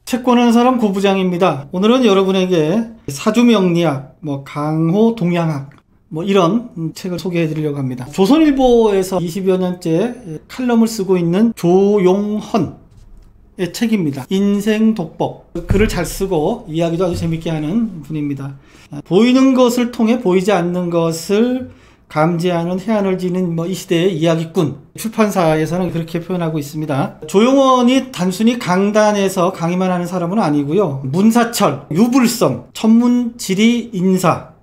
책 권하는 사람 고부장입니다. 오늘은 여러분에게 사주명리학, 강호 동양학 이런 책을 소개해 드리려고 합니다. 조선일보에서 20여 년째 칼럼을 쓰고 있는 조용헌의 책입니다. 인생독법. 글을 잘 쓰고 이야기도 아주 재밌게 하는 분입니다. 보이는 것을 통해 보이지 않는 것을 감지하는 해안을 지는 이 시대의 이야기꾼. 출판사에서는 그렇게 표현하고 있습니다. 조용헌이 단순히 강단에서 강의만 하는 사람은 아니고요. 문사철, 유불성, 천문, 지리, 인사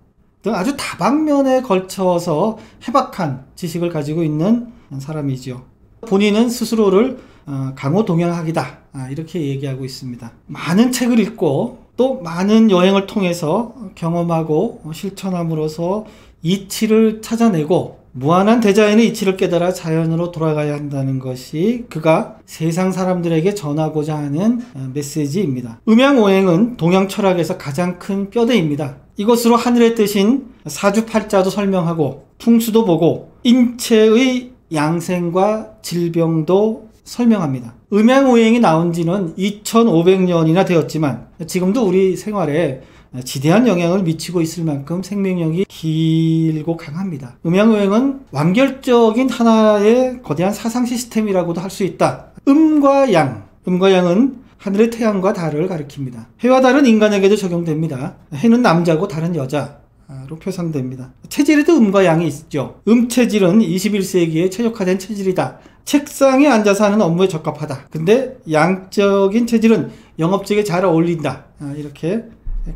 등 아주 다방면에 걸쳐서 해박한 지식을 가지고 있는 사람이죠. 본인은 스스로를 강호 동양학이다 이렇게 얘기하고 있습니다. 많은 책을 읽고 또 많은 여행을 통해서 경험하고 실천함으로써 이치를 찾아내고 무한한 대자연의 이치를 깨달아 자연으로 돌아가야 한다는 것이 그가 세상 사람들에게 전하고자 하는 메시지입니다. 음양오행은 동양 철학에서 가장 큰 뼈대입니다. 이것으로 하늘의 뜻인 사주팔자도 설명하고 풍수도 보고 인체의 양생과 질병도 설명합니다. 음양오행이 나온 지는 2500년이나 되었지만 지금도 우리 생활에 지대한 영향을 미치고 있을 만큼 생명력이 길고 강합니다. 음양오행은 완결적인 하나의 거대한 사상 시스템이라고도 할 수 있다. 음과 양, 음과 양은 하늘의 태양과 달을 가리킵니다. 해와 달은 인간에게도 적용됩니다. 해는 남자고 달은 여자로 표현됩니다. 체질에도 음과 양이 있죠. 음체질은 21세기에 최적화된 체질이다. 책상에 앉아서 하는 업무에 적합하다. 근데 양적인 체질은 영업직에 잘 어울린다. 이렇게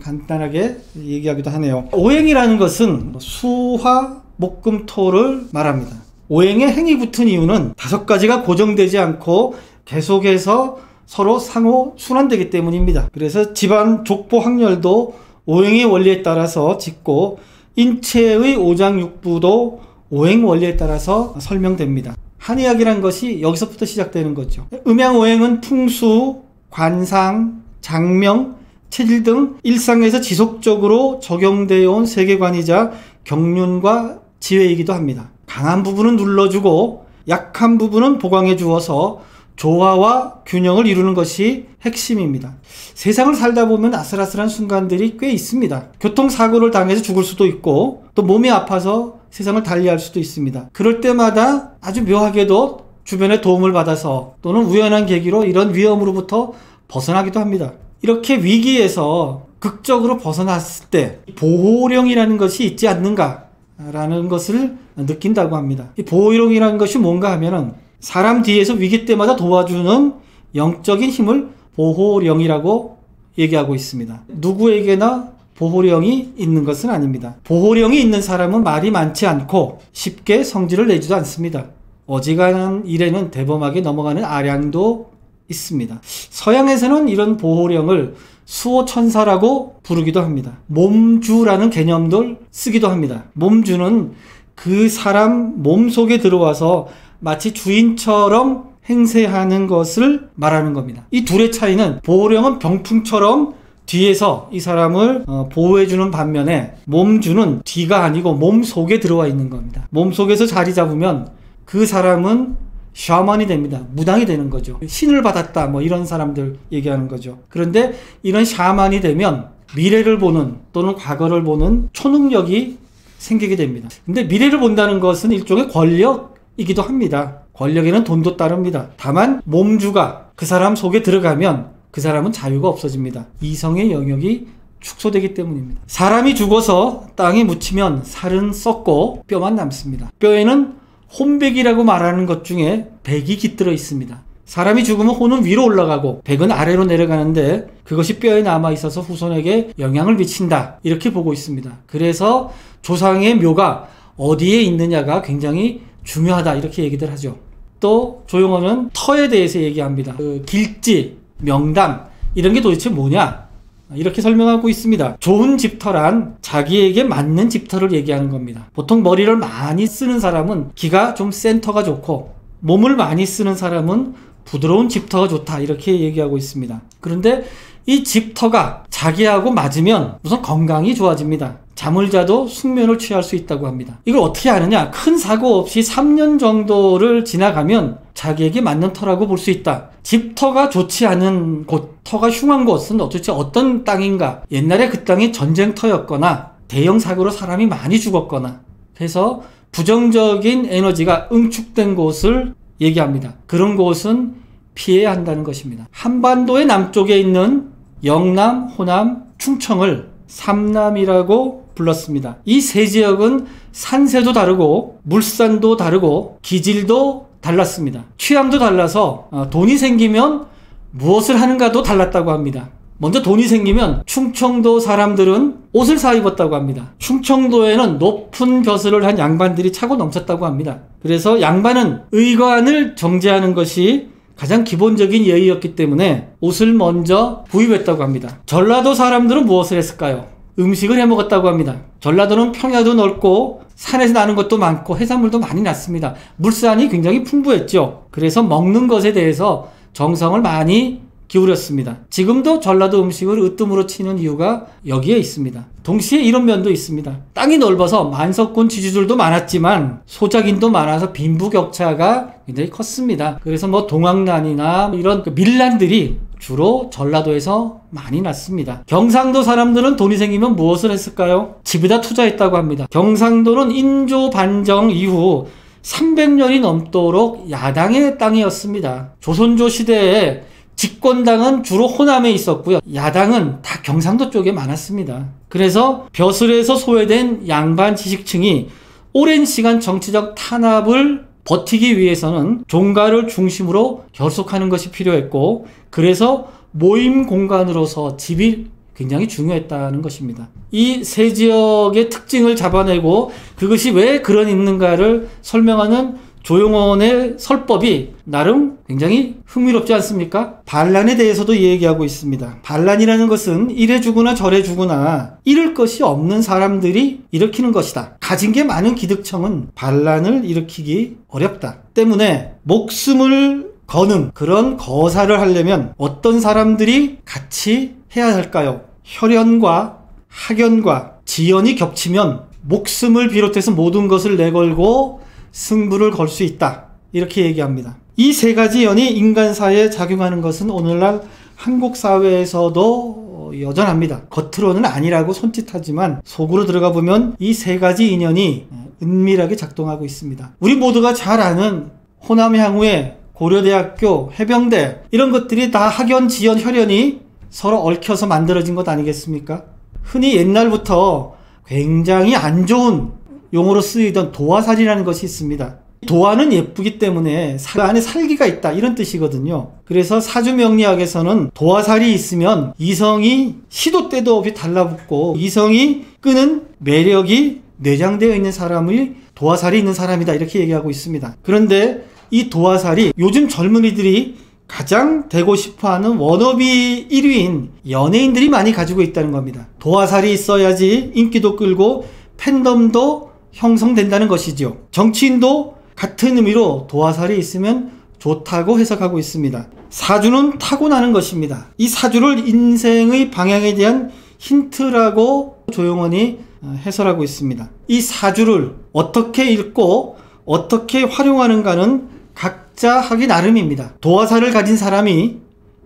간단하게 얘기하기도 하네요. 오행이라는 것은 수화, 목금, 토를 말합니다. 오행에 행이 붙은 이유는 5가지가 고정되지 않고 계속해서 서로 상호 순환되기 때문입니다. 그래서 집안 족보 확렬도 오행의 원리에 따라서 짓고 인체의 오장육부도 오행 원리에 따라서 설명됩니다. 한의학이란 것이 여기서부터 시작되는 거죠. 음양오행은 풍수, 관상, 장명, 체질 등 일상에서 지속적으로 적용되어 온 세계관이자 경륜과 지혜이기도 합니다. 강한 부분은 눌러주고 약한 부분은 보강해 주어서 조화와 균형을 이루는 것이 핵심입니다. 세상을 살다 보면 아슬아슬한 순간들이 꽤 있습니다. 교통사고를 당해서 죽을 수도 있고 또 몸이 아파서 세상을 달리할 수도 있습니다. 그럴 때마다 아주 묘하게도 주변의 도움을 받아서 또는 우연한 계기로 이런 위험으로부터 벗어나기도 합니다. 이렇게 위기에서 극적으로 벗어났을 때 보호령이라는 것이 있지 않는가라는 것을 느낀다고 합니다. 이 보호령이라는 것이 뭔가 하면은 사람 뒤에서 위기 때마다 도와주는 영적인 힘을 보호령이라고 얘기하고 있습니다. 누구에게나 보호령이 있는 것은 아닙니다. 보호령이 있는 사람은 말이 많지 않고 쉽게 성질을 내지도 않습니다. 어지간한 일에는 대범하게 넘어가는 아량도 있습니다. 서양에서는 이런 보호령을 수호천사라고 부르기도 합니다. 몸주라는 개념들 쓰기도 합니다. 몸주는 그 사람 몸속에 들어와서 마치 주인처럼 행세하는 것을 말하는 겁니다. 이 둘의 차이는 보호령은 병풍처럼 뒤에서 이 사람을 보호해주는 반면에 몸주는 뒤가 아니고 몸속에 들어와 있는 겁니다. 몸속에서 자리 잡으면 그 사람은 샤먼이 됩니다. 무당이 되는 거죠. 신을 받았다 이런 사람들 얘기하는 거죠. 그런데 이런 샤먼이 되면 미래를 보는 또는 과거를 보는 초능력이 생기게 됩니다. 근데 미래를 본다는 것은 일종의 권력이기도 합니다. 권력에는 돈도 따릅니다. 다만 몸주가 그 사람 속에 들어가면 그 사람은 자유가 없어집니다. 이성의 영역이 축소되기 때문입니다. 사람이 죽어서 땅에 묻히면 살은 썩고 뼈만 남습니다. 뼈에는 혼백이라고 말하는 것 중에 백이 깃들어 있습니다. 사람이 죽으면 혼은 위로 올라가고 백은 아래로 내려가는데 그것이 뼈에 남아 있어서 후손에게 영향을 미친다 이렇게 보고 있습니다. 그래서 조상의 묘가 어디에 있느냐가 굉장히 중요하다 이렇게 얘기들 하죠. 또 조용헌은 터에 대해서 얘기합니다. 길지, 명당 이런 게 도대체 뭐냐 이렇게 설명하고 있습니다. 좋은 집터란 자기에게 맞는 집터를 얘기하는 겁니다. 보통 머리를 많이 쓰는 사람은 기가 좀 센 터가 좋고 몸을 많이 쓰는 사람은 부드러운 집터가 좋다 이렇게 얘기하고 있습니다. 그런데 이 집터가 자기하고 맞으면 우선 건강이 좋아집니다. 잠을 자도 숙면을 취할 수 있다고 합니다. 이걸 어떻게 아느냐? 큰 사고 없이 3년 정도를 지나가면 자기에게 맞는 터라고 볼 수 있다. 집터가 좋지 않은 곳, 터가 흉한 곳은 도대체 어떤 땅인가? 옛날에 그 땅이 전쟁터였거나 대형 사고로 사람이 많이 죽었거나 해서 부정적인 에너지가 응축된 곳을 얘기합니다. 그런 곳은 피해야 한다는 것입니다. 한반도의 남쪽에 있는 영남, 호남, 충청을 삼남이라고 불렀습니다. 이 세 지역은 산세도 다르고 물산도 다르고 기질도 달랐습니다. 취향도 달라서 돈이 생기면 무엇을 하는가도 달랐다고 합니다. 먼저 돈이 생기면 충청도 사람들은 옷을 사 입었다고 합니다. 충청도에는 높은 벼슬을 한 양반들이 차고 넘쳤다고 합니다. 그래서 양반은 의관을 정제하는 것이 가장 기본적인 예의였기 때문에 옷을 먼저 구입했다고 합니다. 전라도 사람들은 무엇을 했을까요? 음식을 해 먹었다고 합니다. 전라도는 평야도 넓고 산에서 나는 것도 많고 해산물도 많이 났습니다. 물산이 굉장히 풍부했죠. 그래서 먹는 것에 대해서 정성을 많이 기울였습니다. 지금도 전라도 음식을 으뜸으로 치는 이유가 여기에 있습니다. 동시에 이런 면도 있습니다. 땅이 넓어서 만석군 지주들도 많았지만 소작인도 많아서 빈부격차가 굉장히 컸습니다. 그래서 동학난이나 이런 밀란들이 주로 전라도에서 많이 났습니다. 경상도 사람들은 돈이 생기면 무엇을 했을까요? 집에다 투자했다고 합니다. 경상도는 인조 반정 이후 300년이 넘도록 야당의 땅이었습니다. 조선조 시대에 집권당은 주로 호남에 있었고요. 야당은 다 경상도 쪽에 많았습니다. 그래서 벼슬에서 소외된 양반 지식층이 오랜 시간 정치적 탄압을 버티기 위해서는 종가를 중심으로 결속하는 것이 필요했고, 그래서 모임 공간으로서 집이 굉장히 중요했다는 것입니다. 이 세 지역의 특징을 잡아내고 그것이 왜 그런 있는가를 설명하는 조용원의 설법이 나름 굉장히 흥미롭지 않습니까? 반란에 대해서도 얘기하고 있습니다. 반란이라는 것은 이래 주거나 저래 주거나 잃을 것이 없는 사람들이 일으키는 것이다. 가진 게 많은 기득청은 반란을 일으키기 어렵다. 때문에 목숨을 거는 그런 거사를 하려면 어떤 사람들이 같이 해야 할까요? 혈연과 학연과 지연이 겹치면 목숨을 비롯해서 모든 것을 내걸고 승부를 걸 수 있다. 이렇게 얘기합니다. 이 세 가지 연이 인간사회에 작용하는 것은 오늘날 한국 사회에서도 여전합니다. 겉으로는 아니라고 손짓하지만 속으로 들어가 보면 이 세 가지 인연이 은밀하게 작동하고 있습니다. 우리 모두가 잘 아는 호남향후의 고려대학교, 해병대 이런 것들이 다 학연, 지연, 혈연이 서로 얽혀서 만들어진 것 아니겠습니까? 흔히 옛날부터 굉장히 안 좋은 용어로 쓰이던 도화살이라는 것이 있습니다. 도화는 예쁘기 때문에 그 안에 살기가 있다 이런 뜻이거든요. 그래서 사주명리학에서는 도화살이 있으면 이성이 시도 때도 없이 달라붙고 이성이 끄는 매력이 내장되어 있는 사람이 도화살이 있는 사람이다 이렇게 얘기하고 있습니다. 그런데 이 도화살이 요즘 젊은이들이 가장 되고 싶어하는 워너비 1위인 연예인들이 많이 가지고 있다는 겁니다. 도화살이 있어야지 인기도 끌고 팬덤도 형성된다는 것이죠. 정치인도 같은 의미로 도화살이 있으면 좋다고 해석하고 있습니다. 사주는 타고나는 것입니다. 이 사주를 인생의 방향에 대한 힌트라고 조용원이 해설하고 있습니다. 이 사주를 어떻게 읽고 어떻게 활용하는가는 각자 하기 나름입니다. 도화살을 가진 사람이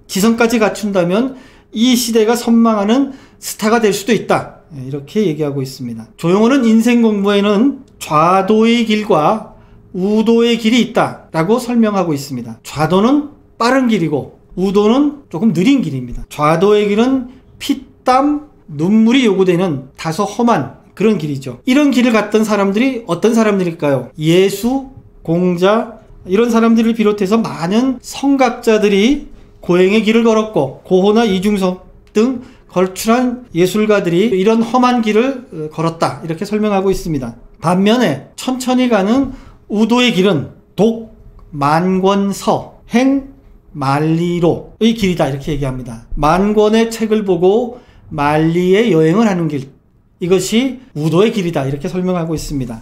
지성까지 갖춘다면 이 시대가 선망하는 스타가 될 수도 있다. 이렇게 얘기하고 있습니다. 조용원은 인생 공부에는 좌도의 길과 우도의 길이 있다라고 설명하고 있습니다. 좌도는 빠른 길이고 우도는 조금 느린 길입니다. 좌도의 길은 피땀, 눈물이 요구되는 다소 험한 그런 길이죠. 이런 길을 갔던 사람들이 어떤 사람들일까요? 예수, 공자 이런 사람들을 비롯해서 많은 성각자들이 고행의 길을 걸었고 고호나 이중섭 등 걸출한 예술가들이 이런 험한 길을 걸었다 이렇게 설명하고 있습니다. 반면에 천천히 가는 우도의 길은 독, 만권서, 행, 만리로의 길이다 이렇게 얘기합니다. 만권의 책을 보고 만리의 여행을 하는 길, 이것이 우도의 길이다 이렇게 설명하고 있습니다.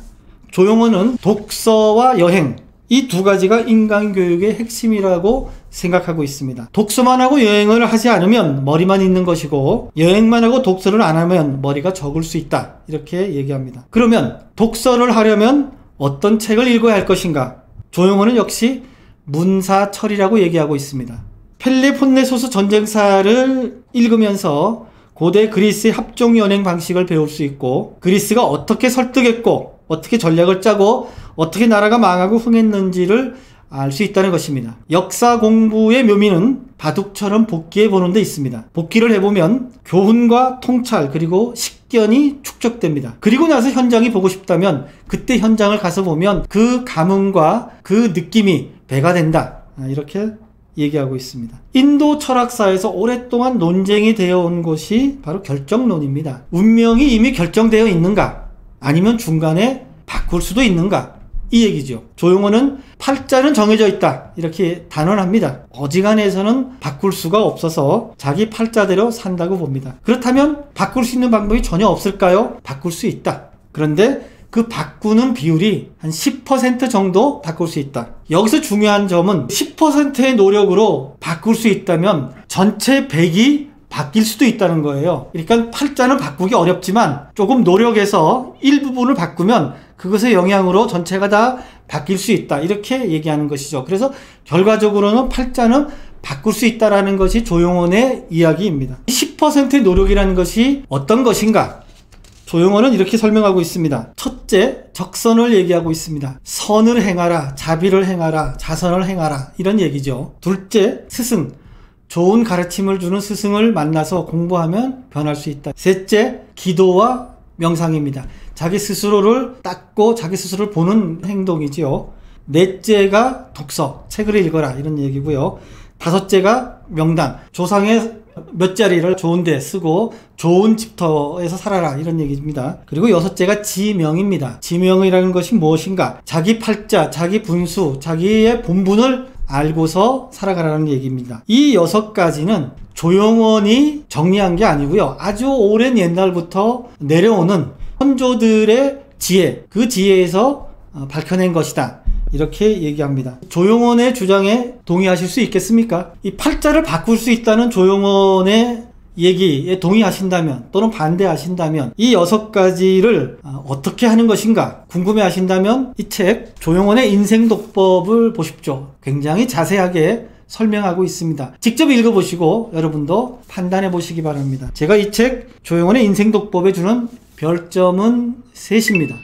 조용원은 독서와 여행, 이 두 가지가 인간교육의 핵심이라고 생각하고 있습니다. 독서만 하고 여행을 하지 않으면 머리만 있는 것이고, 여행만 하고 독서를 안 하면 머리가 적을 수 있다, 이렇게 얘기합니다. 그러면 독서를 하려면 어떤 책을 읽어야 할 것인가? 조용호는 역시 문사철이라고 얘기하고 있습니다. 펠레폰네소스 전쟁사를 읽으면서 고대 그리스의 합종연행 방식을 배울 수 있고, 그리스가 어떻게 설득했고 어떻게 전략을 짜고 어떻게 나라가 망하고 흥했는지를 알 수 있다는 것입니다. 역사 공부의 묘미는 바둑처럼 복기해 보는 데 있습니다. 복기를 해보면 교훈과 통찰 그리고 식견이 축적됩니다. 그리고 나서 현장이 보고 싶다면 그때 현장을 가서 보면 그 감흥과 그 느낌이 배가 된다, 이렇게 얘기하고 있습니다. 인도 철학사에서 오랫동안 논쟁이 되어 온 것이 바로 결정론입니다. 운명이 이미 결정되어 있는가, 아니면 중간에 바꿀 수도 있는가, 이 얘기죠. 조용호는 팔자는 정해져 있다, 이렇게 단언합니다. 어지간해서는 바꿀 수가 없어서 자기 팔자대로 산다고 봅니다. 그렇다면 바꿀 수 있는 방법이 전혀 없을까요? 바꿀 수 있다. 그런데 그 바꾸는 비율이 한 10% 정도 바꿀 수 있다. 여기서 중요한 점은 10%의 노력으로 바꿀 수 있다면 전체 100이 바뀔 수도 있다는 거예요. 그러니까 팔자는 바꾸기 어렵지만 조금 노력해서 일부분을 바꾸면 그것의 영향으로 전체가 다 바뀔 수 있다, 이렇게 얘기하는 것이죠. 그래서 결과적으로는 팔자는 바꿀 수 있다는 것이 조용원의 이야기입니다. 10%의 노력이라는 것이 어떤 것인가? 조용원은 이렇게 설명하고 있습니다. 첫째, 적선을 얘기하고 있습니다. 선을 행하라, 자비를 행하라, 자선을 행하라, 이런 얘기죠. 둘째, 스승. 좋은 가르침을 주는 스승을 만나서 공부하면 변할 수 있다. 셋째, 기도와 명상입니다. 자기 스스로를 닦고 자기 스스로를 보는 행동이지요. 넷째가 독서, 책을 읽어라, 이런 얘기고요. 다섯째가 명당, 조상의 몇 자리를 좋은 데 쓰고 좋은 집터에서 살아라, 이런 얘기입니다. 그리고 여섯째가 지명입니다. 지명이라는 것이 무엇인가? 자기 팔자, 자기 분수, 자기의 본분을 알고서 살아가라는 얘기입니다. 이 6가지는 조용원이 정리한 게 아니고요, 아주 오랜 옛날부터 내려오는 선조들의 지혜, 그 지혜에서 밝혀낸 것이다, 이렇게 얘기합니다. 조용원의 주장에 동의하실 수 있겠습니까? 이 팔자를 바꿀 수 있다는 조용원의 얘기에 동의하신다면, 또는 반대하신다면, 이 6가지를 어떻게 하는 것인가 궁금해 하신다면 이 책 조용원의 인생독법을 보십시오. 굉장히 자세하게 설명하고 있습니다. 직접 읽어보시고 여러분도 판단해 보시기 바랍니다. 제가 이 책 조용원의 인생독법에 주는 별점은 3입니다.